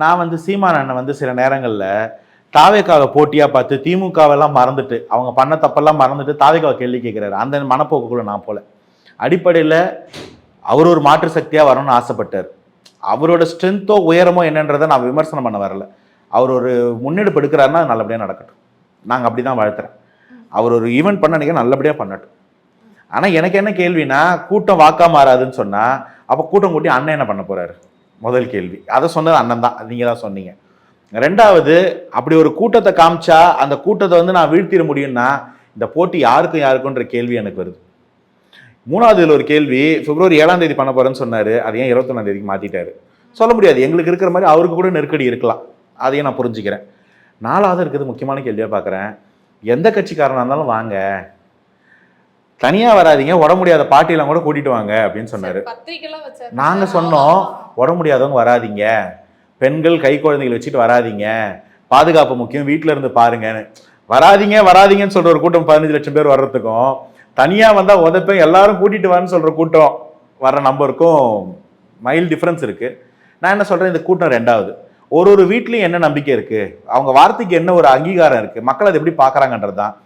நான் சீமான் அண்ணன் சில நேரங்களில் தாவேக்காவை போட்டியாக பார்த்து திமுகவெல்லாம் மறந்துட்டு அவங்க பண்ண தப்பெல்லாம் மறந்துட்டு தாவேக்காவை கேள்வி கேட்குறாரு. அந்த மனப்போக்குக்குள்ள நான் போல. அடிப்படையில் அவர் ஒரு மாற்று சக்தியாக வரணும்னு ஆசைப்பட்டார். அவரோட ஸ்ட்ரென்த்தோ உயரமோ என்னன்றதை நான் விமர்சனம் பண்ண வரல. அவர் ஒரு முன்னெடுப்பு எடுக்கிறாருன்னா நல்லபடியாக நடக்கட்டும். நாங்கள் அப்படி தான் வாழ்த்துறேன். அவர் ஒரு ஈவெண்ட் பண்ண நினைக்க நல்லபடியாக பண்ணட்டும். ஆனால் எனக்கு என்ன கேள்வினா, கூட்டம் வாக்கா மாறாதுன்னு சொன்னால் அப்போ கூட்டம் கூட்டி அண்ணன் என்ன பண்ண போகிறாரு? முதல் கேள்வி. அதை சொன்னது அண்ணன் தான், நீங்கள் தான் சொன்னீங்க. ரெண்டாவது, அப்படி ஒரு கூட்டத்தை காமிச்சா அந்த கூட்டத்தை நான் வீழ்த்திட முடியும்னா இந்த போட்டி யாருக்குன்ற கேள்வி எனக்கு வருது. மூணாவது இதில் ஒரு கேள்வி, பிப்ரவரி 7ஆம் தேதி பண்ண போகிறேன்னு சொன்னார். அதை ஏன் 21ஆம் தேதிக்கு மாற்றிட்டாரு? சொல்ல முடியாது. எங்களுக்கு இருக்கிற மாதிரி அவருக்கு கூட நெருக்கடி இருக்கலாம். அதையும் நான் புரிஞ்சுக்கிறேன். நாலாவது இருக்கிறது முக்கியமான கேள்வியாக பார்க்குறேன். எந்த கட்சிக்காரனாக இருந்தாலும் வாங்க, தனியாக வராதிங்க, உடம்பு முடியாத பாட்டியெல்லாம் கூட கூட்டிட்டு வாங்க அப்படின்னு சொன்னார். நாங்கள் சொன்னோம், உடம்பு முடியாதவங்க வராதிங்க, பெண்கள் கை குழந்தைகள் வச்சுட்டு வராதிங்க, பாதுகாப்பு முக்கியம், வீட்டில் இருந்து பாருங்கன்னு. வராதிங்கன்னு சொல்கிற ஒரு கூட்டம் 15 லட்சம் பேர் வர்றதுக்கும், தனியாக வந்தால் உதப்பேன் எல்லாரும் கூட்டிட்டு வான்னு சொல்கிற கூட்டம் வர்ற நம்பருக்கும் மைல் டிஃப்ரென்ஸ் இருக்குது. நான் என்ன சொல்கிறேன், இந்த கூட்டம் ரெண்டாவது. ஒரு வீட்லையும் என்ன நம்பிக்கை இருக்குது, அவங்க வார்த்தைக்கு என்ன ஒரு அங்கீகாரம் இருக்குது, மக்கள் அதை எப்படி பார்க்குறாங்கன்றது தான்.